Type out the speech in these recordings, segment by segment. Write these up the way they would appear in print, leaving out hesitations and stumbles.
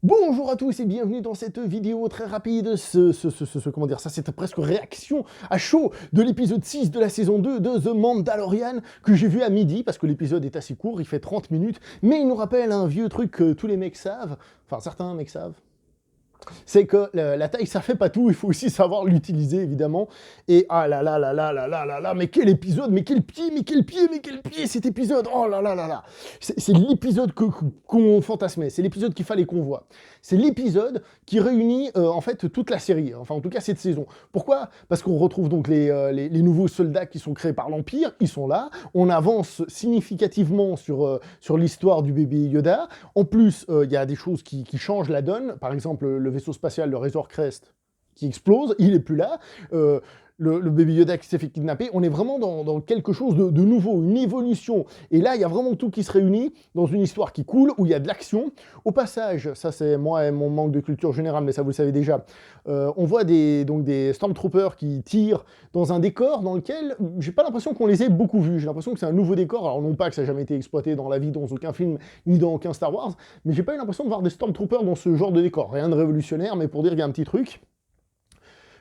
Bonjour à tous et bienvenue dans cette vidéo très rapide, comment dire ça, cette presque réaction à chaud de l'épisode 6 de la saison 2 de The Mandalorian que j'ai vu à midi parce que l'épisode est assez court, il fait 30 minutes, mais il nous rappelle un vieux truc que tous les mecs savent, enfin certains mecs savent, c'est que la taille, ça fait pas tout, il faut aussi savoir l'utiliser, évidemment. Et ah là là là là là là là là, mais quel épisode, mais quel pied, mais quel pied, mais quel pied, cet épisode, oh là là là là. C'est l'épisode qu'on fantasmait, c'est l'épisode qu'il fallait qu'on voit. C'est l'épisode qui réunit, en fait, toute la série, enfin, en tout cas, cette saison. Pourquoi? Parce qu'on retrouve donc les nouveaux soldats qui sont créés par l'Empire, ils sont là, on avance significativement sur l'histoire du bébé Yoda. En plus, il y a des choses qui changent la donne, par exemple, le vaisseau spatial, le Razor Crest, qui explose, il est plus là. Le bébé Yoda qui s'est fait kidnapper, on est vraiment dans quelque chose de nouveau, une évolution. Et là, il y a vraiment tout qui se réunit dans une histoire qui coule, où il y a de l'action. Au passage, ça c'est moi et mon manque de culture générale, mais ça vous le savez déjà, on voit donc des Stormtroopers qui tirent dans un décor dans lequel j'ai pas l'impression qu'on les ait beaucoup vus. J'ai l'impression que c'est un nouveau décor, alors non pas que ça n'a jamais été exploité dans la vie dans aucun film, ni dans aucun Star Wars, mais j'ai pas eu l'impression de voir des Stormtroopers dans ce genre de décor. Rien de révolutionnaire, mais pour dire qu'il y a un petit truc.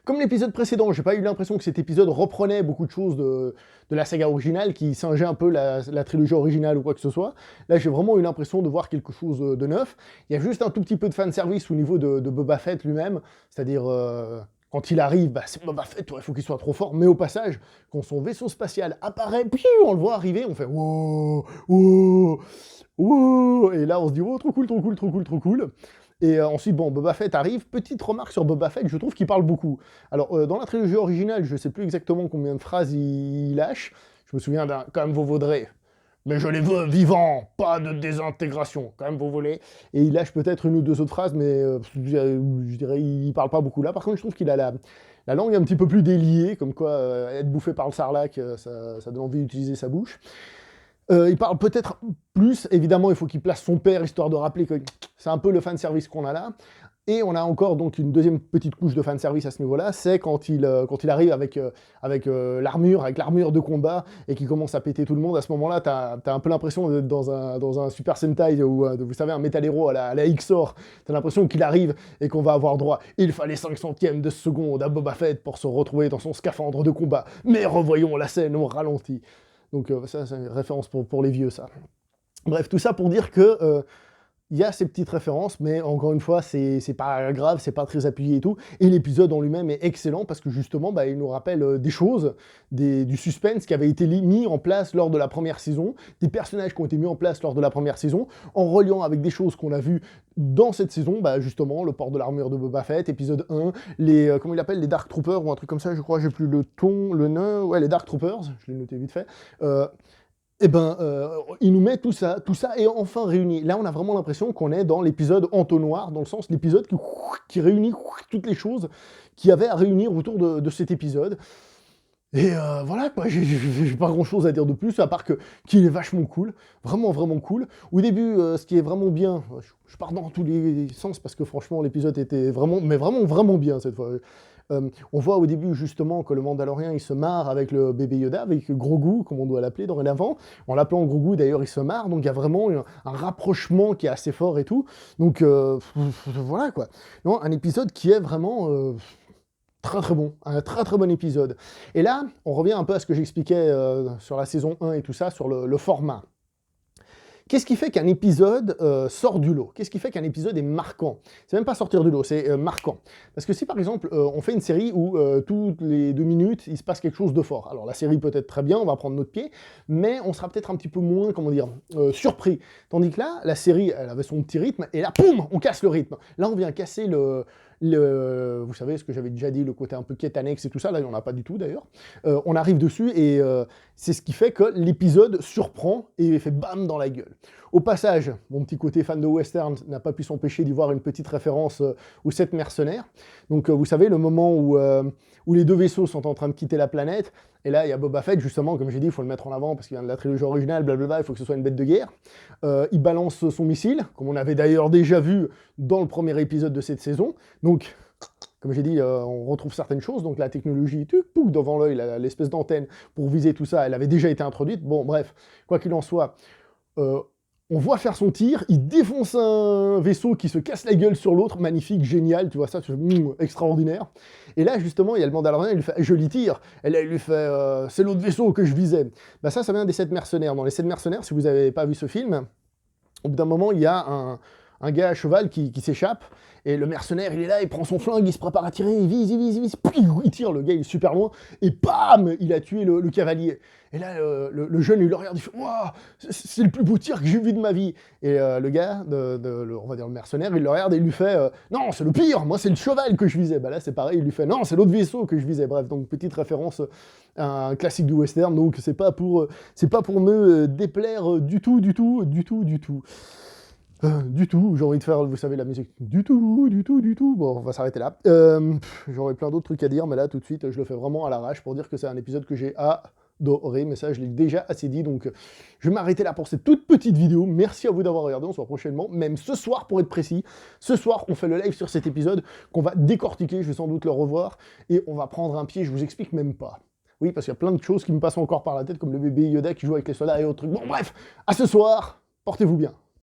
Comme l'épisode précédent, j'ai pas eu l'impression que cet épisode reprenait beaucoup de choses de la saga originale, qui singeait un peu la trilogie originale ou quoi que ce soit. Là, j'ai vraiment eu l'impression de voir quelque chose de neuf. Il y a juste un tout petit peu de fanservice au niveau de Boba Fett lui-même, c'est-à-dire... quand il arrive, bah, c'est Boba Fett, il faut qu'il soit trop fort, mais au passage, quand son vaisseau spatial apparaît, puis on le voit arriver, on fait wow, wow, wow, et là on se dit oh, trop cool, trop cool, trop cool, trop cool. Et ensuite, bon, Boba Fett arrive. Petite remarque sur Boba Fett, je trouve qu'il parle beaucoup. Alors, dans la trilogie originale, je sais plus exactement combien de phrases il lâche. Je me souviens d'un « quand même vous vaudrez ». Mais je les veux vivants, pas de désintégration, quand même vous voulez. Et il lâche peut-être une ou deux autres phrases, mais je dirais il parle pas beaucoup là. Par contre, je trouve qu'il a la langue un petit peu plus déliée, comme quoi être bouffé par le sarlac, ça donne envie d'utiliser sa bouche. Il parle peut-être plus, évidemment, il faut qu'il place son père, histoire de rappeler que c'est un peu le fanservice qu'on a là. Et on a encore donc une deuxième petite couche de fanservice à ce niveau-là, c'est quand il arrive avec l'armure de combat, et qu'il commence à péter tout le monde. À ce moment-là, t'as un peu l'impression d'être dans un Super Sentai, ou vous savez, un Metal Hero à la XOR. T'as l'impression qu'il arrive et qu'on va avoir droit. Il fallait 5 centièmes de seconde à Boba Fett pour se retrouver dans son scaphandre de combat. Mais revoyons la scène au ralenti. Donc ça, c'est une référence pour les vieux, ça. Bref, tout ça pour dire que il y a ces petites références, mais encore une fois, c'est pas grave, c'est pas très appuyé et tout. Et l'épisode en lui-même est excellent parce que justement, bah, il nous rappelle des choses, du suspense qui avait été mis en place lors de la première saison, des personnages qui ont été mis en place lors de la première saison, en reliant avec des choses qu'on a vues dans cette saison, bah, justement, le port de l'armure de Boba Fett, épisode 1, comment il appelle, les Dark Troopers, ou un truc comme ça, je crois, j'ai plus le ton, le nom, ouais, les Dark Troopers, je l'ai noté vite fait. Eh ben, il nous met tout ça est enfin réuni. Là, on a vraiment l'impression qu'on est dans l'épisode entonnoir, dans le sens l'épisode qui réunit toutes les choses qu'il y avait à réunir autour de cet épisode. Et voilà, quoi, j'ai pas grand-chose à dire de plus, à part qu'il est vachement cool, vraiment, vraiment cool. Au début, ce qui est vraiment bien, je pars dans tous les sens, parce que franchement, l'épisode était vraiment, mais vraiment, vraiment bien, cette fois. On voit au début justement que le Mandalorien il se marre avec le bébé Yoda, avec Grogu, comme on doit l'appeler dorénavant. En l'appelant Grogu d'ailleurs il se marre, donc il y a vraiment un rapprochement qui est assez fort et tout. Donc voilà quoi. Non, un épisode qui est vraiment très très bon, un très très bon épisode. Et là, on revient un peu à ce que j'expliquais sur la saison 1 et tout ça, sur le format. Qu'est-ce qui fait qu'un épisode sort du lot? Qu'est-ce qui fait qu'un épisode est marquant? C'est même pas sortir du lot, c'est marquant. Parce que si par exemple on fait une série où toutes les 2 minutes il se passe quelque chose de fort, alors la série peut être très bien, on va prendre notre pied, mais on sera peut-être un petit peu moins, comment dire, surpris. Tandis que là, la série, elle avait son petit rythme, et là, poum, on casse le rythme. Là, on vient casser vous savez ce que j'avais déjà dit, le côté un peu quête annexe et tout ça, là il n'y en a pas du tout d'ailleurs. On arrive dessus et c'est ce qui fait que l'épisode surprend et fait bam dans la gueule. Au passage, mon petit côté fan de western n'a pas pu s'empêcher d'y voir une petite référence aux 7 mercenaires. Donc vous savez, le moment où les deux vaisseaux sont en train de quitter la planète, et là il y a Boba Fett justement, comme j'ai dit, il faut le mettre en avant parce qu'il vient de la trilogie originale, blablabla, il faut que ce soit une bête de guerre. Il balance son missile, comme on avait d'ailleurs déjà vu dans le premier épisode de cette saison. Donc, comme j'ai dit, on retrouve certaines choses, donc la technologie, pouc, devant l'œil, l'espèce d'antenne pour viser tout ça, elle avait déjà été introduite. Bon, bref, quoi qu'il en soit, on voit faire son tir, il défonce un vaisseau qui se casse la gueule sur l'autre, magnifique, génial, tu vois ça, extraordinaire. Et là, justement, il y a le Mandalorien, il lui fait « joli tir », et là, il lui fait « c'est l'autre vaisseau que je visais ». Bah ça vient des 7 mercenaires. Dans les 7 mercenaires, si vous n'avez pas vu ce film, au bout d'un moment, il y a un gars à cheval qui s'échappe, et le mercenaire, il est là, il prend son flingue, il se prépare à tirer, il vise, il tire, le gars, il est super loin, et bam, il a tué le cavalier. Et là, le jeune, il le regarde, il fait « Waouh, c'est le plus beau tir que j'ai vu de ma vie !» Et le gars, on va dire le mercenaire, il le regarde et il lui fait « Non, c'est le pire, moi c'est le cheval que je visais !» Bah là, c'est pareil, il lui fait « Non, c'est l'autre vaisseau que je visais !» Bref, donc petite référence à un classique du western, donc c'est pas pour me déplaire du tout. Du tout, j'ai envie de faire, vous savez, la musique. Du tout. Bon, on va s'arrêter là. J'aurais plein d'autres trucs à dire, mais là, tout de suite, je le fais vraiment à l'arrache pour dire que c'est un épisode que j'ai adoré, mais ça, je l'ai déjà assez dit, donc je vais m'arrêter là pour cette toute petite vidéo. Merci à vous d'avoir regardé, on se voit prochainement, même ce soir, pour être précis. Ce soir, on fait le live sur cet épisode qu'on va décortiquer, je vais sans doute le revoir, et on va prendre un pied, je vous explique même pas. Oui, parce qu'il y a plein de choses qui me passent encore par la tête, comme le bébé Yoda qui joue avec les soldats et autres trucs. Bon, bref, à ce soir, portez-vous bien.